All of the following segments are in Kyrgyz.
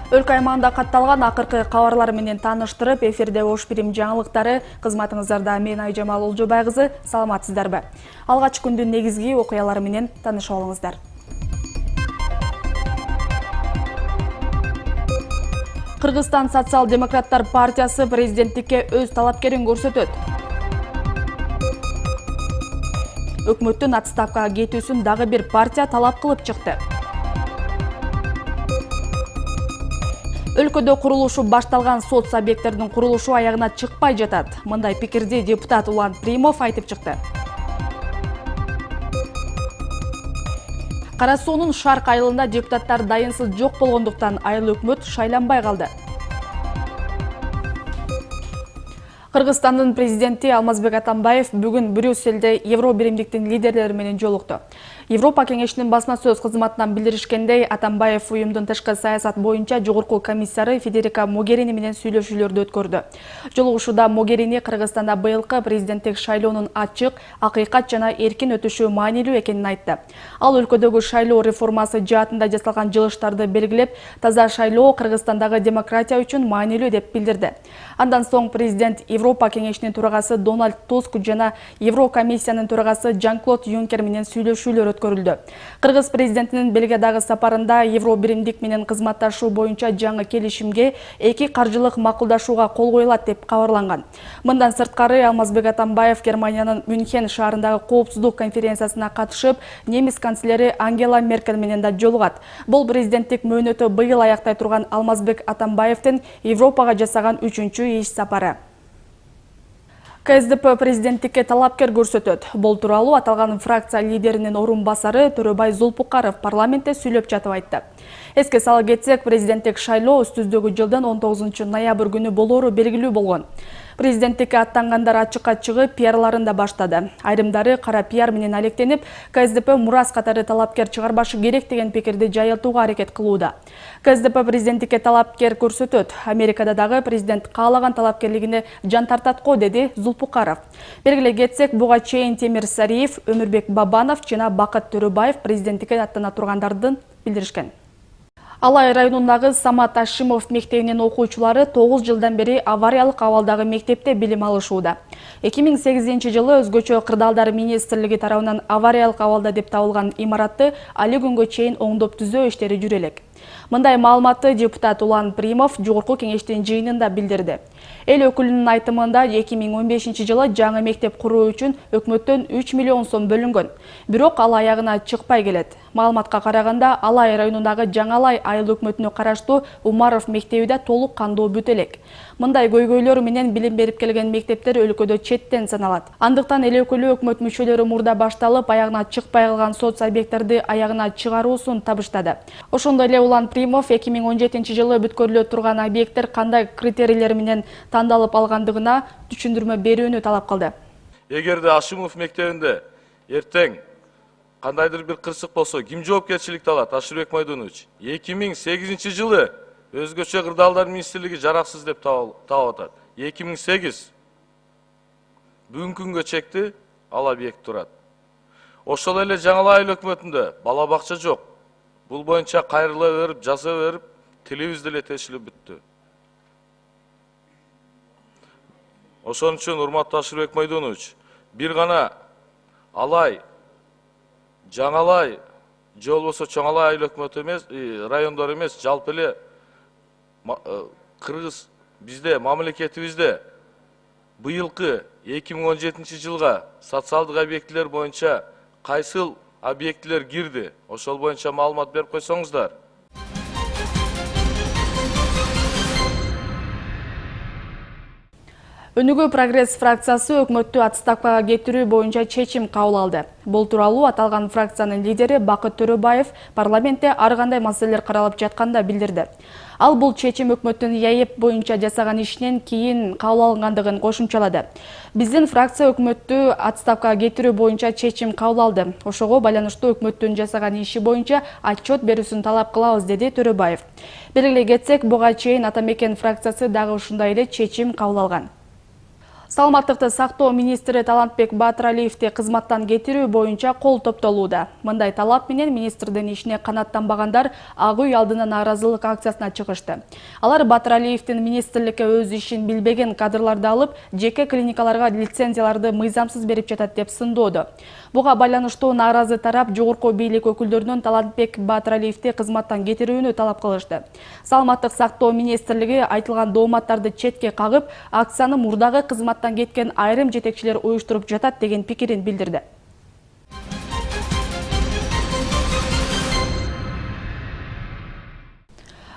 Өлкө аймагында катталган акыркы кабарлар менен тааныштырып, эфирде Ош Бирим жаңылыктары. Кызматыңыздарда мен Айжамал Олжобай кызы. Саламатсыздарбы? Алгач күндүн негизги окуялары менен таанышып алыңыздар. Кыргызстан социал-демократтар партиясы президенттикке өз талапкерин көрсөтөт. Өкмөттүн отставкага кетүүсүн дагы бир партия талап кылып чыкты. Өлкөдө курулушу башталган соц объекттердин курулушу аягына чыкпай жатат. Мындай пикирди депутат Улан Примов айтып чыкты. Кара суунун Шарк айылында депутаттар дайынсыз жок болгондуктан айыл өкмөт шайланбай калды. Кыргызстандын президенти Алмазбек Атамбаев бүгүн Брюсселде Евро биримдиктин лидерлери менен жолукту. Европа кеңешинин басма сөз кызматынан билдиришкендей, Атамбаев уюмдун тышкы саясат боюнча жогорку комиссары Федерика Могерини менен сүйлөшүүлөрдү өткөрдү. Жолугушууда Могерини Кыргызстанда быйылкы президенттик шайлоонун ачык, акыйкат жана эркин өтүшү маанилүү экенин айтты. Ал өлкөдөгү шайлоо реформасы жаатында жасалган жылыштарды белгилеп, таза шайлоо Кыргызстандагы демократия үчүн маанилүү деп билдирди. Андан соң президент Европа кеңешинин төрагасы Дональд Туск жана Еврокомиссиянын төрагасы Жан-Клод Юнкер менен сүйлөшүүлөр өткөрүлдү. Кыргыз президентинин Бельгиядагы сапарында Евро биримдик менен кызматташуу боюнча жаңы келишимге эки каржылык макулдашууга кол коюлат деп кабарланган. Мындан сырткары Алмазбек Атамбаев Германиянын Мюнхен шаарындагы коопсуздук конференциясына катышып, немис канцлери Ангела Меркель менен да жолугат. Бул президенттик мөөнөтү быйыл аяктай турган Алмазбек Атамбаевдин Европага жасаган үчүнчү иш сапары. КСДП президенттикке талапкер көрсөтөт. Бул тууралуу аталган фракция лидеринин орун басары Төрөбай Зулпукаров парламентте сүйлөп жатып айтты. Эске сала кетсек, президенттик шайлоо өстүздөгү жылдын 19 ноябрь күнү болоору белгилүү болгон. Президенттикке аттангандар ачыкка чыгып пиарларын да баштады. Айрымдары кара пиар менен алектенип, КСДП мурас катары талапкер чыгарбашы керек деген пикирди жайылтууга аракет кылууда. КСДП президенттикке талапкер көрсөтөт. Америкада дагы президент каалаган талапкерлигине жан тартат го, деди Зулпукаров. Белгилей кетсек, буга чейин Темир Сариев, Өмүрбек Бабанов жана Бакыт Төрөбаев президенттикке аттана тургандардын билдиришкен. Алай районундагы Самат Ашимов мектебинин окуучулары 9 жылдан бери авариялык абалдагы мектепте билим алышууда. 2008 жылы өзгөчө кырдаалдар министрлиги тарабынан авариялык абалда деп табылган имаратты али күнгө чейин оңдоп түзөө иштери жүрө элек. Мындай маалыматты депутат Улан Примов жогорку кеңештин жыйынында билдирди. Эл өкүлүнүн айтымында 2015 жылы жаңы мектеп куруу үчүн өкмөттөн 3 миллион сом бөлүнгөн. Бирок ал аягына чыкпай келет. Маалыматка караганда, Алай районундагы Жаңалай айыл өкмөтүнө караштуу Умаров мектеби да толук кандуу бүтө элек. Мындай көйгөйлөр менен билим берип келген мектептер өлкөдө четтен саналат. Андыктан эл өкүлү өкмөт мүчөлөрү мурда башталып, аягына чыкпай калган соц объекттерди аягына чыгаруусун табыштады. Ошондой эле Улан Примов 2017 жылы бүткөрүлө турган объекттер кандай критерийлер менен тандалып алгандыгына түшүндүрмө берүүнү талап кылды. Эгерде Ашимов мектебинде эртең кандайдыр бир кырсык болсо, ким жоопкерчиликти алат? Ашырбек Майдонович. 2008 жылы өзгөчө кырдаалдар министрлиги жараксыз деп таап атат. 2008 бүгүнкү күнгө чекти ал объект турат. Ошол эле Жаңалай айыл өкмөтүндө бала бакча жок. Бул боюнча кайрыла берип, жаза берип, телевиз деле тешилип бүттү. Ошон үчүн урматтуу Ашырбек Майдонович, бир гана Алай, Жаңалай, же болбосо Чоңалай айыл өкмөтү эмес, райондор эмес, жалпы эле Кыргыз бизде, мамлекетибизде быйылкы 2017 жылга социалдык объектилер боюнча кайсыл объектилер кирди? Ошол боюнча маалымат берип койсоңуздар. Өнүгүү прогресс фракциясы өкмөттү отставкага кетирүү боюнча чечим кабыл алды. Бул тууралуу аталган фракциянын лидери Бакыт Төрөбаев парламентте ар кандай маселелер каралып жатканда билдирди. Ал бул чечим өкмөттүн ЯЭП боюнча жасаган ишинен кийин кабыл алынгандыгын кошумчалады. Биздин фракция өкмөттү отставкага кетирүү боюнча чечим кабыл алды. Ошого байланыштуу өкмөттүн жасаган иши боюнча отчет берүүсүн талап кылабыз, деди Төрөбаев. Белгилей кетсек, буга чейин Атамекен фракциясы дагы ушундай эле чечим кабыл алган. Саламаттыкты сактоо министри Талантбек Батыралиевди кызматтан кетирүү боюнча кол топтолууда. Мындай талап менен министрдин ишине канаттанбагандар Ак үй алдына нааразылык акциясына чыгышты. Алар Батыралиевдин министрликке өз ишин билбеген кадрларды алып, жеке клиникаларга лицензияларды мыйзамсыз берип жатат деп сындоодо. Буга байланыштуу нааразы тарап жогорку бийлик өкүлдөрүнүн Талантбек Батыралиевди кызматтан кетирүүнү талап кылышты. Саламаттык сактоо министрлиги айтылган дооматтарды четке кагып, акцияны мурдагы кызматтан кеткен айрым жетекчилер уюштуруп жатат деген пикирин билдирди.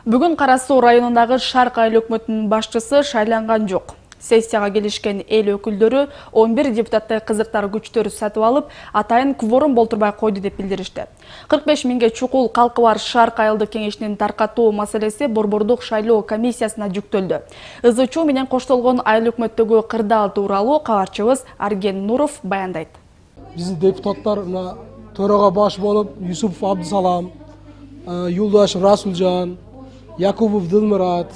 Бүгүн Кара Суу районундагы Шарк айыл өкмөтүнүн башчысы шайланган жок. Сессияга келишкен эл өкүлдөрү 11 депутаттай кызыктар күчтөр сатып алып, атайын кворум болтурбай койду деп билдиришти. 45 миңге чукул калкы бар Шарк айылдык кеңешинин таркатуу маселеси борбордук шайлоо комиссиясына жүктөлдү. ызычуу менен коштолгон айыл өкмөттөгү кырдаал тууралуу кабарчыбыз Арген Нуров баяндайт. Биздин депутаттар төрага баш болуп Юсупов Абдысалам, Юлдаш Расулжан, Якубов Дылмурат,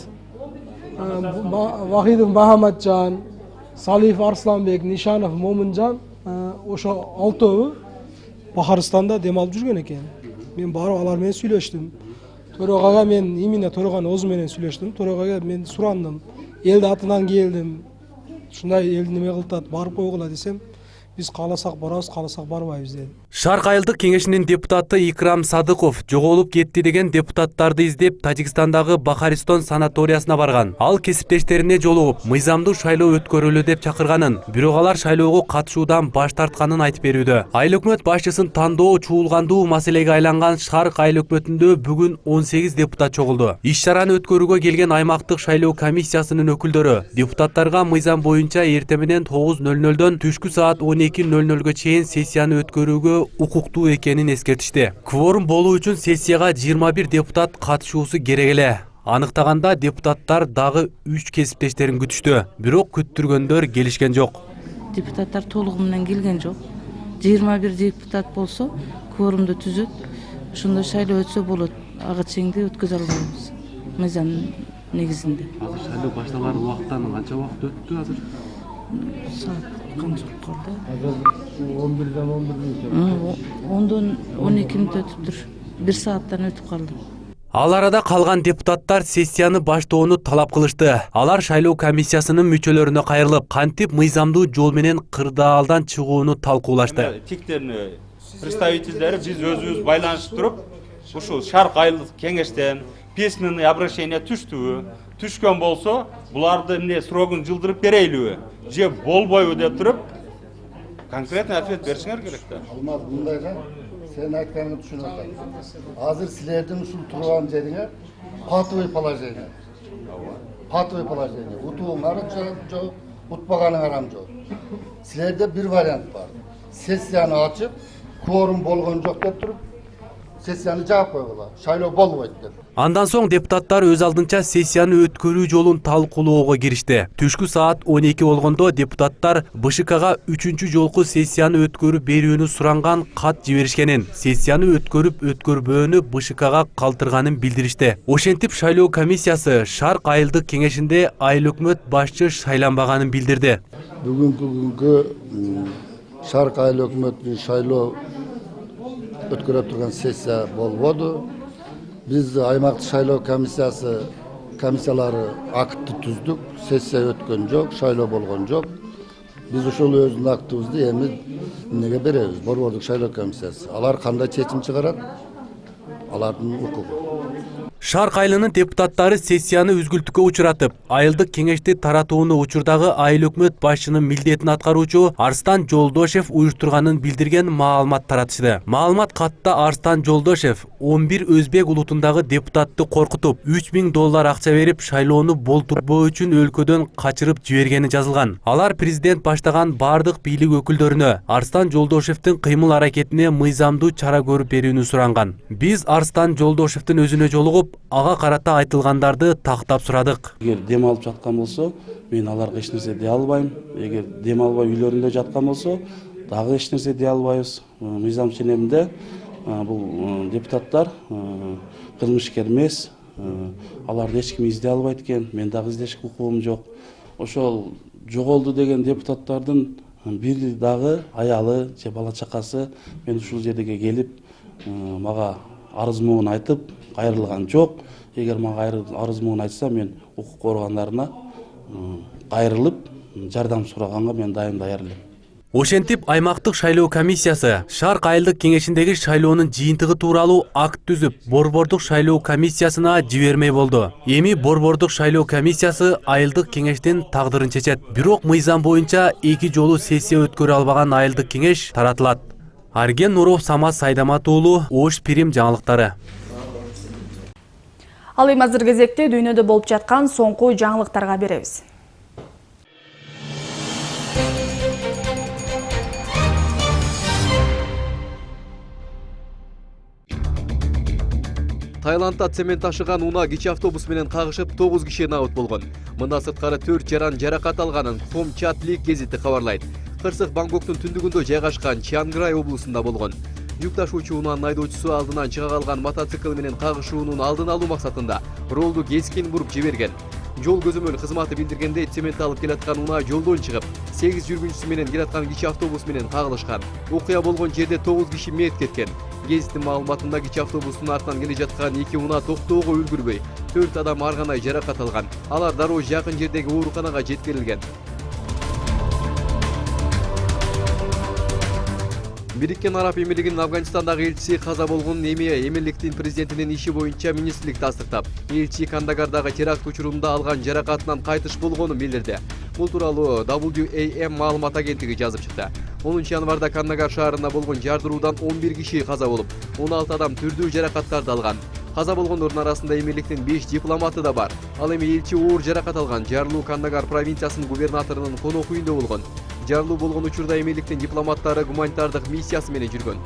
Вахидов Махамаджан, Салиев Арсланбек, Нишанов Момунжан ошо алтөө Бахарстанда дем алып жүргөн экен. Мен барып алар менен сүйлөштүм. Төрагага мен именно төраганын өзү менен сүйлөштүм. Төрагага мен сурандым. Элди атынан келдим. Ушундай элди неме кылтат, барып койгула десем, биз кааласак барабыз, кааласак барбайбыз деди. Шарк айылдык кеңешинин депутаты Икрам Садыков жоголуп кетти деген депутаттарды издеп Тажикстандагы Бахаристон санаториясына барган. Ал кесиптештерине жолугуп, мыйзамдуу шайлоо өткөрүлү деп чакырганын, бирок алар шайлоого катышуудан баш тартканын айтып берүүдө. Айыл өкмөт башчысын тандоо чуулгандуу маселеге айланган Шарк айыл өкмөтүндө бүгүн 18 депутат чогулду. Иш-чараны өткөрүүгө келген аймактык шайлоо комиссиясынын өкүлдөрү депутаттарга мыйзам боюнча эртең менен 9:00дөн түшкү саат 12:00га чейин сессияны өткөрүүгө укуктуу экенин эскертишти. Кворум болуу үчүн сессияга 21 депутат катышуусу керек эле. Аныктаганда депутаттар дагы 3 кесиптештерин күтүштү, бирок күттүргөндөр келишкен жок. Депутаттар толугу менен келген жок. 21 депутат болсо, кворумду түзөт, ошондо шайлоо өтсө болот. Ага чейинди өткөзө албайбыз. Мыйзам негизинде. Азыр шайлоо башталган убакыттан канча убакыт өттү азыр? Саат канча калды? 11-ден 10-дон 12 мүнөт өтүптүр. 1 сааттан өтүп калды. Ал арада калган депутаттар сессияны баштоону талап кылышты. Алар шайлоо комиссиясынын мүчөлөрүнө кайрылып, кантип мыйзамдуу жол менен кырдаалдан чыгууну талкуулашты. Тиктерин представительдери биз өзүбүз байланышып туруп, ушул Шарк айылдык кеңештен письменный обращение түшкөн болсо, буларды эмне срогун жылдырып берейлиби, же болбойбу деп туруп, конкретный ответ беришиңер керек да. Алмаз мындайга сен айтканыңды түшүнүп атам. Азыр силердин ушул турган жериңе патовый положение. Патовый положение. Утууңар жок, утпаганыңар жок. Силерде бир вариант бар. Сессияны ачып, кворум болгон жок деп туруп, сессияны жаап койгула. Шайлоо болбойт деп. Андан соң депутаттар өз алдынча сессияны өткөрүү жолун талкуулоого киришти. Түшкү саат 12 болгондо депутаттар БШКга 3-чү жолку сессияны өткөрүп берүүнү суранган кат жиберишкенин, сессияны өткөрүп-өткөрбөөнү БШКга калтырганын билдиришти. Ошентип шайлоо комиссиясы Шарк айылдык кеңешинде айыл өкмөт башчы шайланбаганын билдирди. Бүгүнкү Шарк айыл өкмөтүнүн шайлоо өткөрүп турган сессия болбоду. Biz аймактык шайлоо комиссиялары актты түздүк, сессия өткөн жок, шайлоо болгон жок. Biz ошол өзүнүн актыбызды эми эмнеге беребиз? Борбордук шайлоо комиссиясы. Алар кандай чечим чыгарат? Алардын укугу. Шарк айылынын депутаттары сессияны үзгүлтүккө учуратып, айылдык кеңешти таратууну учурдагы айыл өкмөт башчынын милдетин аткаруучу Арстан Жолдошев уюштурганын билдирген маалымат таратышты. Маалымат катта Арстан Жолдошев 11 өзбек улутундагы депутатты коркутуп, $3000 акча берип, шайлоону болтурбоо үчүн өлкөдөн качырып жибергени жазылган. Алар президент баштаган бардык бийлик өкүлдөрүнө Арстан Жолдошевдин кыймыл аракетине мыйзамдуу чара көрүп берүүнү суранган. Биз Арстан Жолдошевдин өзүнө жолугуп, ага карата айтылгандарды тактап сурадык. Эгер дем алып жаткан болсо, мен аларга эч нерсе дей албайм. Эгер дем албай үйлөрүндө жаткан болсо, дагы эч нерсе дей албайбыз. Мыйзам ченеминде бул депутаттар кылмышкер эмес, аларды эч ким издей албайт экен. Мен дагы издешке укугум жок. Ошол жоголду деген депутаттардын бири дагы аялы же бала чакасы мен ушул жерге келип мага арыз муун айтып кайрылган жок. Эгер мага арыз муун айтса мен укук органдарына кайрылып жардам сураганга мен дайыр элем. Ошентип аймактык шайлоо комиссиясы Шарк айылдык кеңешиндеги шайлоонун жыйынтыгы тууралуу акт түзүп, борбордук шайлоо комиссиясына жибермей болду. Эми борбордук шайлоо комиссиясы айылдык кеңештин тагдырын чечет. Бирок мыйзам боюнча 2 жолу сессия өткөрө албаган айылдык кеңеш таратылат. Арген Нуров, Самаз Сайдамат уулу, Ош Пирим жаңылыктары. Ал эми азыр кезекте дүйнөдө болуп жаткан соңку жаңылыктарга беребиз. Таиландда цемент ташыган унаа кичи автобус менен кагышып 9 киши наут болгон. Мындан сырткары 4 жаран жаракат алганын Хом Чат Лик гезити кабарлайт. Кырсык Бангкоктун түндүгүндө жайгашкан Чианграй облусунда болгон. Жүк ташуучу унаанын айдоочусу алдынан чыга калган мотоцикл менен кагышуунун алдын алуу максатында ролду кескин буруп жиберген. Жол көзөмөл кызматы билдиргендей, цемент алып келаткан унаа жолдон чыгып, 8 жүргүнчүсү менен келаткан кичи автобус менен кагылышкан. Окуя болгон жерде 9 киши мейит кеткен. Гезиттин маалыматында кичи автобустун артынан келе жаткан 2 унаа токтоого үлгүрбөй, 4 адам арганай жаракат алган. Алар дароо жакын жердеги ооруканага жеткирилген. Бириккен Араб Эмирлигинин Афганистандагы элчиси каза болгон. Эмирликтин президентинин иши боюнча министрлик тастыктап, элчи Кандагардагы теракт учурунда алган жаракатынан кайтыш болгонун билдирди. Бул тууралуу WAM маалымат агенттиги жазып чыкты. 10 январда Кандагар шаарында болгон жардыруудан 11 киши каза болуп, 16 адам түрдүү жаракаттарды алган. Каза болгондордун арасында Эмирликтин 5 дипломаты да бар. Ал эми элчи оор жаракат алган. Жарлуу Кандагар провинциясынын губернаторунун конок үйүндө болгон. Жарлуу болгон учурда Эмирликтин дипломаттары гуманитардык миссиясы менен жүргөн.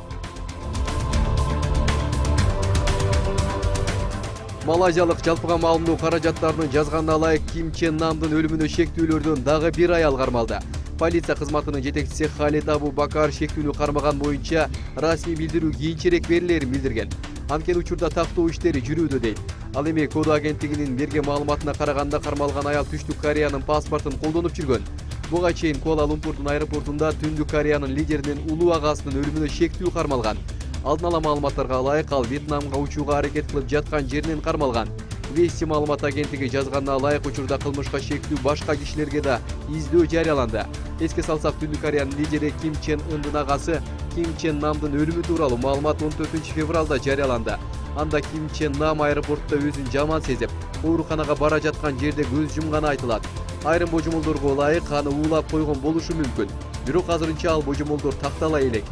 Малайзиялык жалпыга маалымдоо каражаттарынын жазганына ылайык Ким Чен Намдын өлүмүнө шектүүлөрдөн дагы бир аял кармалды. Полиция кызматынын жетекчиси Халид Абу Бакар шектүүнү кармаган боюнча расмий билдирүү кийинчерээк берилерин билдирген. Анткени учурда тактоо иштери жүрүүдө дейт. Ал эми Кода агенттигинин берген маалыматына караганда кармалган аял Түштүк Кореянын паспортун колдонуп жүргөн. Буга чейин Куала Лумпурдун аэропортунда Түндүк Кореянын лидеринин улуу агасынын өлүмүнө шектүү кармалган. Алдын ала маалыматтарга ылайык ал Вьетнамга учууга аракет кылып жаткан жеринен кармалган. Вести маалымат агенттиги жазганына ылайык учурда кылмышка шектүү башка кишилерге да издөө жарыяланды. Эске салсак, Түндүк Кореянын лидери Ким Чен Ындын агасы Ким Чен Намдын өлүмү тууралуу маалымат 14 февралда жарыяланды. Анда Ким Чен Нам аэропортто өзүн жаман сезип, ооруканага бара жаткан жерде көз жумганы айтылат. Айрым божомолдорго ылайык аны уулап койгон болушу мүмкүн. Бирок азырынча ал божомолдор тактала элек.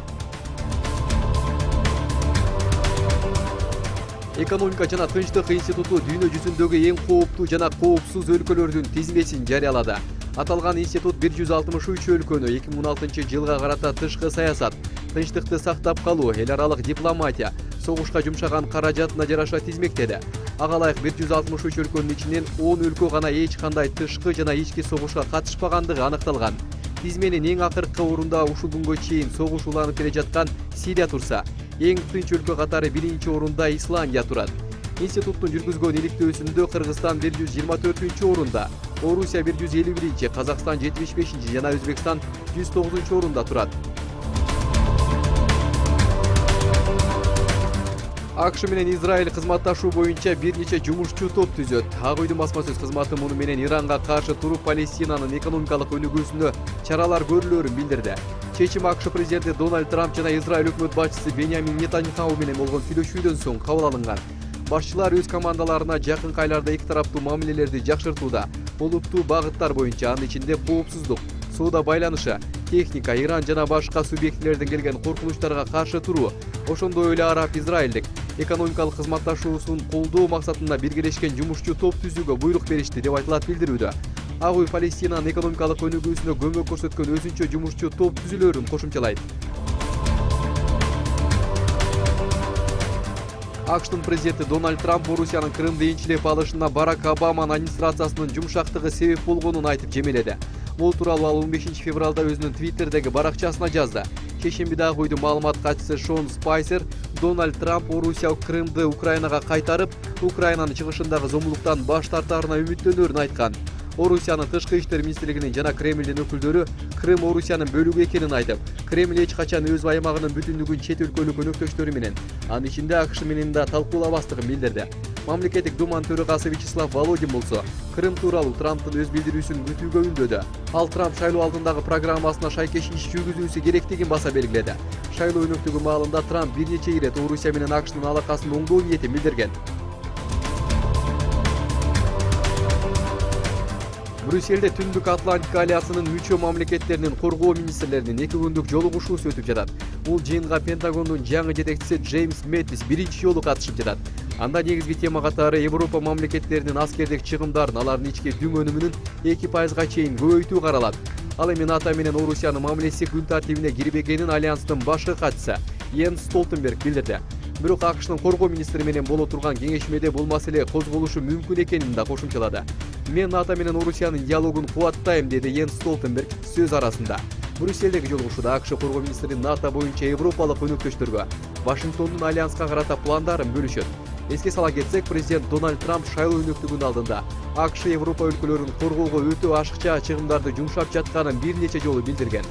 Экономика жана тынчтык институту дүйнө жүзүндөгү эң кооптуу жана коопсуз өлкөлөрдүн тизмесин жарыялады. Аталган институт 163 өлкөнү 2016 жылга карата тышкы саясат, тынчтыкты сактап калуу, эл аралык дипломатия, согушка жумшаган каражатына жараша тизмектеди. Ага ылайык 163 өлкөнүн ичинен 10 өлкө гана эч кандай тышкы жана ички согушка катышпагандыгы аныкталган. Тизменин эң акыркы орунда ушул күнгө чейин согуш уланып келе жаткан Сирия турса, эң тынч өлкө катары 1-чи орунда Исландия турат. Институттун жүргүзгөн иликтөөсүндө Кыргызстан 124-орунда, Орусия 151-чи, Казакстан 75-чи жана Өзбекстан 109-орунда турат. АКШ менен Израиль кызматташуу боюнча бир нече жумушчу топ түзөт. Ак үйдүн басма сөз кызматы муну менен Иранга каршы туруп Палестинанын экономикалык өнүгүүсүнө чаралар көрүлөрүн билдирди. Чечим АКШ президенти Дональд Трамп жана Израиль өкмөт башчысы Беньямин Нетаньяху менен болгон сүйлөшүүдөн соң кабыл алынган. Башчылар өз командаларына жакын айларда эки тараптуу мамилелерди жакшыртууда, олуттуу багыттар боюнча, анын ичинде коопсуздук, соода байланышы, техника, Иран жана башка субъектилерден келген коркунучтарга каршы туруу, ошондой эле Араб-Израилдик экономикалык кызматташуусун колдоо максатында биргелешкен жумушчу топ түзүүгө буйрук беришти деп айтылат билдирүүдө. Ак үй Палестинанын экономикалык өнүгүүсүнө көмөк көрсөткөн өзүнчө жумушчу топ түзүлөрүн кошумчалайт. АКШтын президенти Дональд Трамп Орусиянын Крымды энчилеп алышына Барак Обаманын администрациясынын жумшактыгы себеп болгонун айтып жемеледи. Бул тууралуу ал 15 февралда өзүнүн Твиттердеги баракчасына жазды. Чешембиде ак үйдүн маалымат катчысы Шон Спайсер Дональд Трамп Орусия Крымды Украинага кайтарып, Украинанын чыгышындагы зомбулуктан баш тартаарына үмүттөнөрүн айткан. Орусиянын тышкы иштер министрлигинин жана Кремлдин өкүлдөрү Крым Орусиянын бөлүгү экенин айтып, Кремль эч качан өз аймагынын бүтүндүгүн чет өлкөлүк өнөктөштөрү менен, анын ичинде АКШ менен да талкуулабастыгын билдирди. Мамлекеттик думанын төрагасы Вячеслав Володин болсо, Крым тууралуу Трамптын өз билдирүүсүн күтүүгө үндөдү. Ал Трамп шайлоо алдындагы программасына шайкеш иш жүргүзүүсү керектигин баса белгиледи. Шайлоо өнөктүгү маалында Трамп бир нече ирет Орусия менен АКШнын алакасын оңдоо ниетин билдирген. Брюссельде Түндүк Атлантика алliansынын мүчө мамлекеттеринин коргоо министрлеринин 2 күндүк жолугушуусу өтүп жатат. Бул жыйынга Пентагондун жаңы жетекчиси Джеймс Мэттис биринчи жолу катышып жатат. Анда негизги тема катары Европа мамлекеттеринин аскердик чыгымдарын алардын ички дүң өнүмүнүн 2%га чейин көбөйтүү каралат. Ал эми НАТО менен Орусиянын мамилеси күн тартибине кирбегенин алlianстын башкы катчысы Йенс Столтенберг билдирди. Бирок АКШнын коргоо министри менен боло турган кеңешмеде бул маселе козголушу мүмкүн экенин да кошумчалады. Мен НАТО менен Орусиянын диалогун кубаттайм, деди Йенс Столтенберг сөз арасында. Брюссельдеги жолугушууда АКШ коргоо министри НАТО боюнча европалык өнөктөштөргө Вашингтондун алliansка карата пландарын бөлүшөт. Эске сала кетсек, президент Дональд Трамп шайлоо өнөктүгүнүн алдында АКШ Европа өлкөлөрүн коргоого өтө ашыкча чыгымдарды жумшап жатканын бир нече жолу билдирген.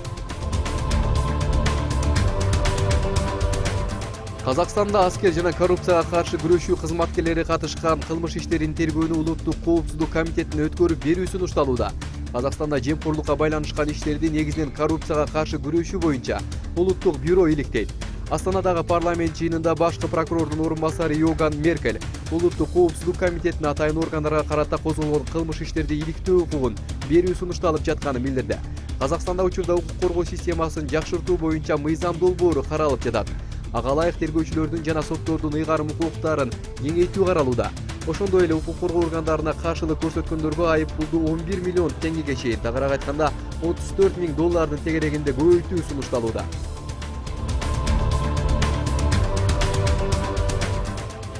Казакстанда аскер жана коррупцияга каршы күрөшүү кызматкерлери катышкан кылмыш иштерин тергөөнү Улуттук коопсуздук комитетине өткөрүп берүү сунушталууда. Казакстанда жемкорлукка байланышкан иштерди негизинен коррупцияга каршы күрөшүү боюнча Улуттук бюро иликтейт. Астанадагы парламент жыйынында башкы прокурордун орун басары Йоган Меркель Улуттук коопсуздук комитетине атайын органдарга карата козголгон кылмыш иштерди иликтөө укугун берүү сунушталып жатканын билдирди. Казакстанда учурда укук коргоо системасын жакшыртуу боюнча мыйзам долбоору каралып жатат. Ага ылайык тергөөчүлөрдүн жана соттордун ыйгарым укуктарын кеңейтүү каралууда. Ошондой эле укук коргоо органдарына каршылык көрсөткөндөргө айыппулду 11 миллион теңгеге чейин, тагыраак айтканда $34 000 тегерегинде көбөйтүү сунушталууда.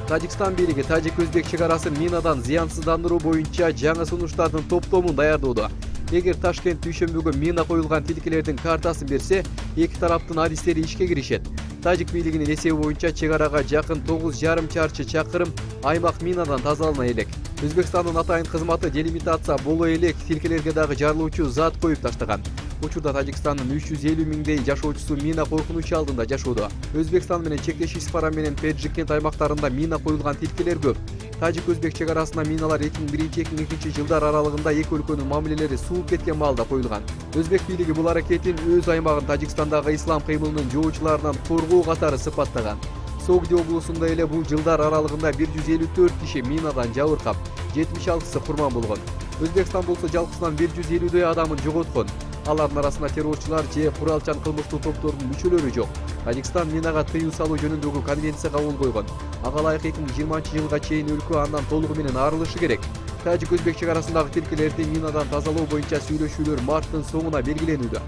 Тажикстан бийлиги тажик-өзбек чегарасын минадан зыянсыздандыруу боюнча жаңы сунуштардын топтомун даярдоодо. Эгер Ташкент дүйшөмбүгө мина коюлган тилкелердин картасын берсе, эки тараптын адистери ишке киришет. Тажик бийлигинин эсеби боюнча чегарага жакын 9,5 чарчы чакырым аймак минадан тазалана элек. Өзбекстандын атайын кызматы делимитация боло элек тилкелерге дагы жарылуучу зат коюп таштаган. Учурда Тажикстандын 350 миңдей жашоочусу мина коркунучу алдында жашоодо. Өзбекстан менен чектеш Исфара менен Педжикент аймактарында мина коюлган тилкелер көп. Тажик-өзбек чегарасына миналар 2001-2002 жылдар аралыгында эки өлкөнүн мамилелери сууп кеткен маалда коюлган. Өзбек бийлиги бул аракетин өз аймагын Тажикстандагы ислам кыймылынын жоочуларынан коргоо катары сыпаттаган. Согди облусунда эле бул жылдар аралыгында 154 киши минадан жабыркап, 76-сы курман болгон. Өзбекстан болсо жалпысынан 150дөй адамын жоготкон. Алардын арасында террорчулар же куралчан кылмыштуу топтордун мүчөлөрү жок. Тажикстан минага тыюу салуу жөнүндөгү конвенцияга кол койгон. Ага ылайык 2020 жылга чейин өлкө андан толугу менен арылышы керек. Тажик-өзбек чегарасындагы тилкелерди минадан тазалоо боюнча сүйлөшүүлөр марттын соңуна белгиленүүдө.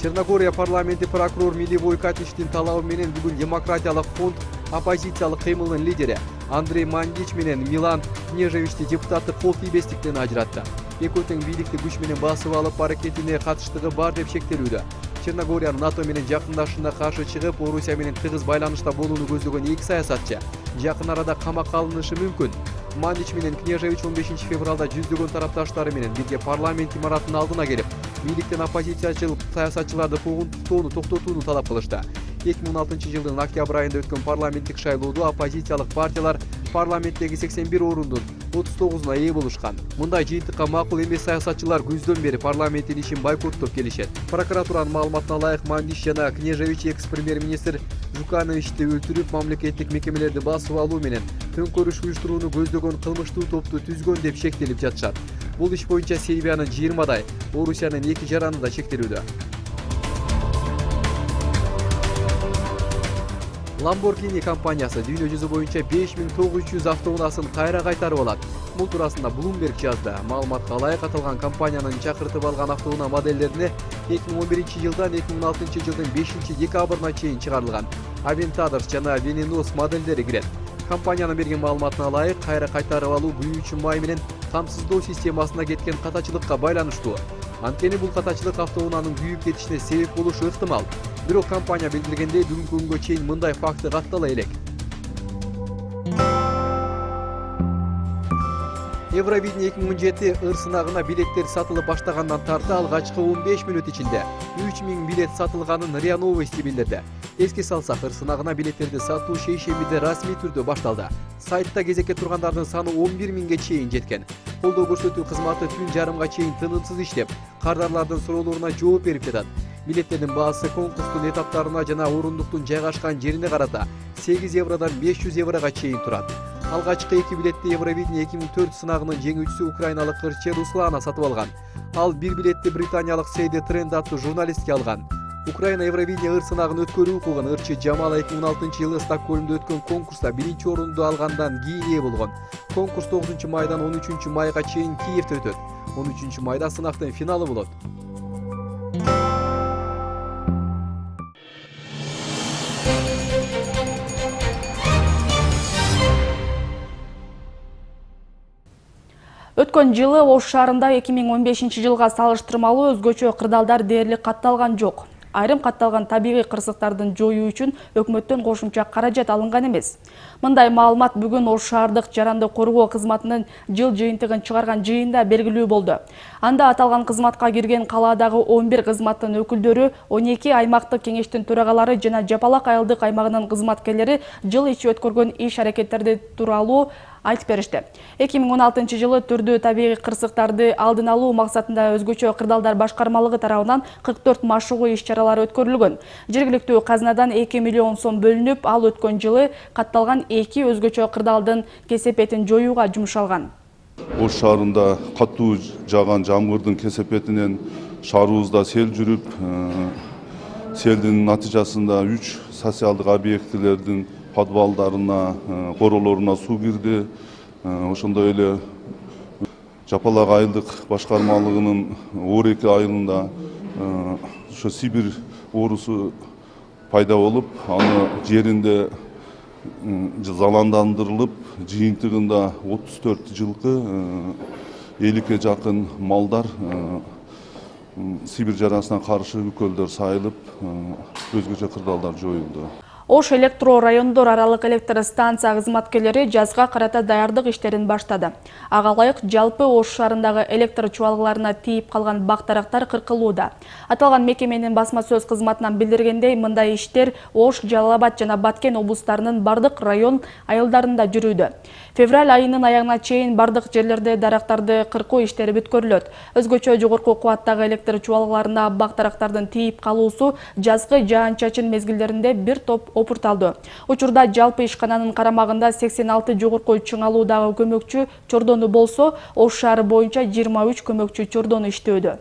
Черногория парламенти прокурор Милевой Катиштин талабы менен бүгүн Демократиялык фонд оппозициялык кыймылынын лидери Андрей Мандич менен Милан Кнежевичти депутаттык кол тийбестиктен ажыратты. Эки тең бийликти күч менен басып алып аракетине катыштыгы бар деп шектелүүдө. Черногория НАТО менен жакындашышына каршы чыгып, Орусия менен тыгыз байланышта болууну көздөгөн эки саясатчы жакын арада камакка алынышы мүмкүн. Мандич менен Кнежевич 15 февралда жүздөгөн тарапташтары менен бирге парламент имаратынын алдына келип, бийликтен оппозициячыл саясатчыларды куугунтуктоону токтотууну талап кылышты. 2016 жылдын октябрь айында өткөн парламенттик шайлоодо оппозициялык партиялар парламенттеги 81 орундун 39-уна ээ болушкан. Мындай жыйынтыкка макул эмес саясатчылар күздөн бери парламенттин ишин бойкоттоп келишет. Прокуратуранын маалыматына ылайык Мандич жана Кнежевич экс-премьер-министр Жукановичти өлтүрүп, мамлекеттик мекемелерди басып алуу менен төңкөрүш уюштурууну көздөгөн кылмыштуу топту түзгөн деп шектелип жатышат. Бул иш боюнча Сербиянын 20дай, Орусиянын 2 жараны да шектелүүдө. Lamborghini компаниясы дүйнө жүзү боюнча 5900 автоунаасын кайра кайтарып алат. Бул туурасында Bloomberg жазды. Маалыматка ылайык аталган компаниянын чакыртып алган автоунаа моделдерине 2011 жылдан 2016 жылдын 5 декабрына чейин чыгарылган Aventador жана Venenos моделдери кирет. Компаниянын берген маалыматына ылайык, кайра кайтарып алуу күйүүчү май менен камсыздоо системасына кеткен катачылыкка байланыштуу. Анткени бул катачылык автоунаанын күйүп кетишине себеп болушу ыктымал. Бирок компания билдиргендей, бүгүнкү күнгө чейин мындай факты каттала элек. Евровидение 2017 ыр сынагына билеттер сатылып баштагандан тарты алгачкы 15 мүнөт ичинде 3000 билет сатылганын РИА Новости билдирди. Эске салсак, ыр сынагына билеттерди сатуу шейшембиде расмий түрдө башталды. Сайтта кезекке тургандардын саны 11 миңге чейин жеткен. Колдоо көрсөтүү кызматы түн жарымга чейин тынымсыз иштеп, кардарлардын суроолоруна жооп берип жатат. Билеттердин баасы конкурстун этаптарына жана орундуктун жайгашкан жерине карата 8 евродан 500 еврога чейин турат. Алгачкы 2 билетти Евровидение 2004 сынагынын жеңүүчүсү украиналык ырчы Руслана сатып алган. Ал 1 билетти британиялык Сейде Тренд аттуу журналистке алган. Украина Евровидение ыр сынагын өткөрүү укугун ырчы Жамал 2016-жылы Стокгольмдо өткөн конкурста 1-чи орунду алгандан кийин ээ болгон. Конкурс 9 майдан 13 майга чейин Киевде өтөт. 13 майда сынактын финалы болот. Өткөн жылы Ош шаарында 2015 жылга салыштырмалуу өзгөчө кырдаалдар дээрлик катталган жок. Айрым катталган табигый кырсыктардын жоюу үчүн өкмөттөн кошумча каражат алынган эмес. Мындай маалымат бүгүн Ош шаардык жаранды коргоо кызматынын жыл жыйынтыгын чыгарган жыйында белгилүү болду. Анда аталган кызматка кирген калаадагы 11 кызматтын өкүлдөрү, 12 аймактык кеңештин төрагалары жана Жапалак айылдык аймагынын кызматкерлери жыл ичи өткөргөн иш-аракеттерди тууралуу айтып беришти. 2016 жылы түрдүү табигый кырсыктарды алдын алуу максатында өзгөчө кырдаалдар башкармалыгы тарабынан 44 машыгуу иш-чаралары өткөрүлгөн. Жергиликтүү казнадан 2 миллион сом бөлүнүп, ал өткөн жылы катталган 2 өзгөчө кырдаалдын кесепетин жоюуга жумшалган. Ош шаарында катуу жааган жамгырдын кесепетинен шаарыбызда сел жүрүп, селдин натыйжасында 3 социалдык объектилердин подвалдарына, королоруна суу кирди. Ошондой эле Жапалак айылдык башкармалыгынын Орек айылында ошо Сибирь оорусу пайда болуп, аны жеринде заландандырылып, жыйынтыгында 34 жылкы, 50-ке жакын малдар Сибирь жарасына каршы үкөлдөр сайылып, өзгөчө кырдаалдар жоюлду. Ош электро райондор аралык электр станция кызматкерлери жазга карата даярдык иштерин баштады. Ага ылайык жалпы Ош шаарындагы электр чубалгыларына тийип калган бактарактар кыркылууда. Аталган мекеменин басма сөз кызматынан билдиргендей, мындай иштер Ош, Жалал Абад жана Баткен облустарынын бардык район айылдарында жүрүүдө. Февраль айынын аягына чейин бардык жерлерде дарактарды кыркуу иштери бүткөрүлөт. Өзгөчө жогорку кубаттагы электр чубалгыларына бактарактардын тийип калуусу жазгы жаан-чачын мезгилдеринде бир топ опурталды. Учурда жалпы ишкананын карамагында 86 жогорку чыңалуудагы көмөкчү чордону болсо, Ош шаары боюнча 23 көмөкчү чордону иштөөдө.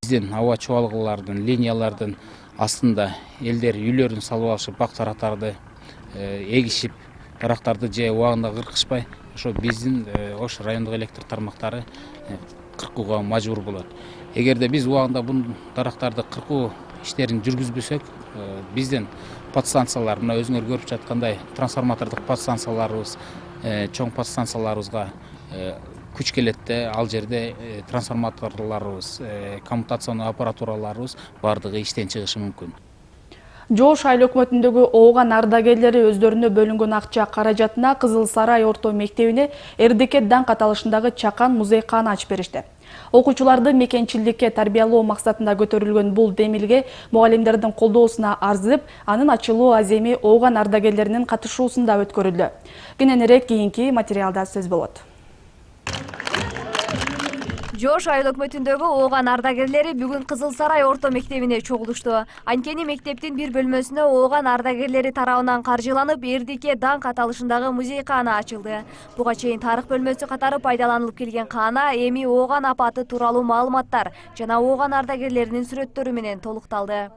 Биздин аба чубалгылардын, линиялардын астында элдер үйлөрүн салып алышып, бактарактарды эгишип, дарактарды же убагында кыркышпай, ошо биздин Ош райондук электр тармактары кыркууга мажбур болот. Эгерде биз убагында бул дарактарды кыркуу иштерин жүргүзбөсөк, биздин подстанциялар, мына өзүңөр көрүп жаткандай трансформатордук подстанцияларыбыз, чоң подстанцияларыбызга күч келетте, ал жерде трансформаторларыбыз, коммутационный аппаратураларыбыз бардыгы иштен чыгышы мүмкүн. Жош айыл өкмөтүндөгү ооган ардагерлери өздөрүнө бөлүнгөн акча каражатына Кызыл Сарай орто мектебине РДК даңк аталышындагы чакан музейканы ачып беришти. Окуучуларды мекенчиликке тарбиялоо максатында көтөрүлгөн бул демилге мугалимдердин колдоосуна арзып, анын ачылуу аземи ооган ардагерлеринин катышуусунда өткөрүлдү. Кененирээк кийинки материалда сөз болот. Жош айыл өкмөтүндөгү ооган ардагерлери бүгүн Кызыл Сарай орто мектебине чогулушту. Анткени мектептин бир бөлмөсүнө ооган ардагерлери тарабынан каржыланып, РДК даңк аталышындагы музейкана ачылды. Буга чейин тарых бөлмөсү катары пайдаланылып келген каана эми ооган апаты тууралуу маалыматтар жана ооган ардагерлеринин сүрөттөрү менен толукталды.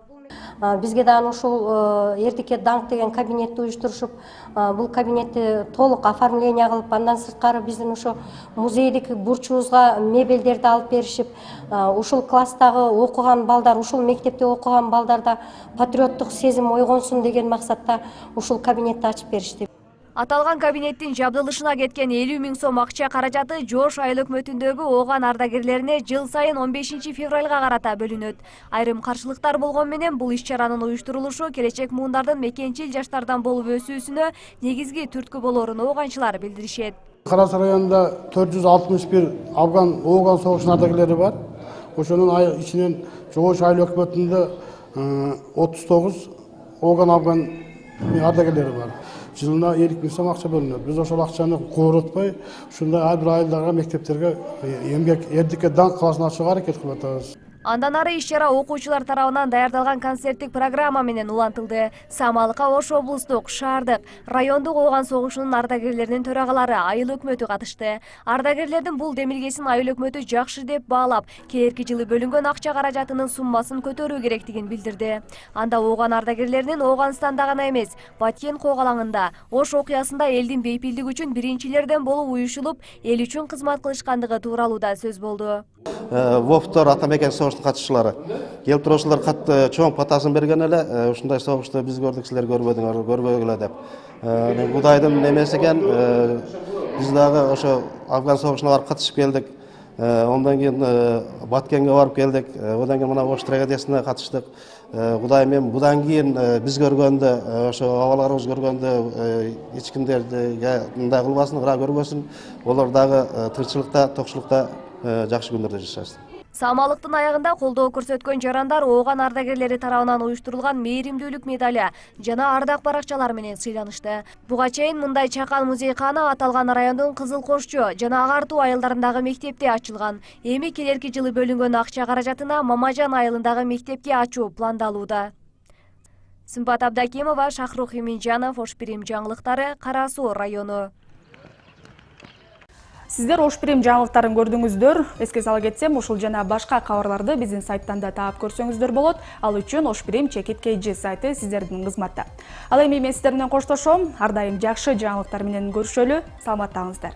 Бизге дагы ушул РДК даңк деген кабинетти уюштурушуп, бул кабинетти толук оформление кылып, андан сырткары биздин ошо музейдик бурчубузга мебелдерди алып беришип, ушул класстагы окуган балдар, ушул мектепте окуган балдарда патриоттук сезим ойгонсун деген максатта ушул кабинетти ачып беришти. Аталган кабинеттин жабдылышына кеткен 50 000 сом акча каражаты Жош айыл өкмөтүндөгү ооган ардагерлерине жыл сайын 15 февралга карата бөлүнөт. Айрым каршылыктар болгон менен бул иш-чаранын уюштурулушу келечек муундардын мекенчил жаштардан болуп өсүүсүнө негизги түрткү болоорун ооганчылар билдиришет. Карас районунда 461 Афган Ооган согушунун ардагерлери бар. Ошонун ичинен Жогоо шайлоо өкмөтүндө 39 Ооган Афган ардагерлери бар. Жылына 50 000 сом акча бөлүнөт. Биз ошол акчаны кооротпой, ушундай ар бир айылдарга, мектептерге эмгек эрдикке даңк каласын ачууга аракет кылып атабыз. Андан ары иш-чара окуучулар тарабынан даярдалган концерттик программа менен улантылды. Самалыкка Ош облустук, шаардык, райондук Ооган согушунун ардагерлеринин төрагалары, айыл өкмөтү катышты. Ардагерлердин бул демилгесин айыл өкмөтү жакшы деп баалап, келерки жылы бөлүнгөн акча каражатынын суммасын көтөрүү керектигин билдирди. Анда Ооган ардагерлеринин Ооганстанда гана эмес, Баткен когалаңында Ош окуясында элдин бейпилдиги үчүн биринчилерден болуп уюшулуп, эл үчүн кызмат кылышкандыгы тууралуу да сөз болду. Вовтор атамекен согуштун катышчылары келип туруп ошолор катты чоң патасын берген эле, ушундай согушту биз көрдүк, силер көрбөдүңөр, көрбөгүлө деп. Кудайдын немеси экен, биз дагы ошо Афган согушуна барып катышып келдик. Ondan keyin Batkenge барып келдик. Одан кийин мына Ош трагедиясына катыштык. Кудай мен будан кийин биз көргөндө, ошо абаларыбыз көргөндө эч кимдерди мындай кылбасын, кыра көрбөсүн. Олар дагы тынччылыкта, токчулукта жакшы күндөрдө жашасын. Самалыктын аягында колдоо көрсөткөн жарандар Ооган ардагерлери тарабынан уюштурулган мээримдүүлүк медали жана ардак баракчалар менен сыйланышты. Буга чейин мындай чакан музейкана аталган райондун Кызыл Кошчу жана Агартуу айылдарындагы мектепте ачылган. Эми келерки жылы бөлүнгөн акча каражатына Мамажан айылындагы мектепти ачуу пландалууда. Сымбат Абдакимова, Шахрух Иминжанов, Ош Бирим жаңылыктары, Кара Суу району. Сиздер Ош Бирим жаңылыктарын көрдүңүздөр. Эске сала кетсем, ушул жана башка кабарларды биздин сайттан да таап көрсөңүздөр болот. Ал үчүн Ош Бирим ЧКТ сайты сиздердин кызматта. Ал эми мен сиздер менен коштошом. Ар дайым жакшы жаңылыктар менен көрүшөлү. Саламаттаңыздар.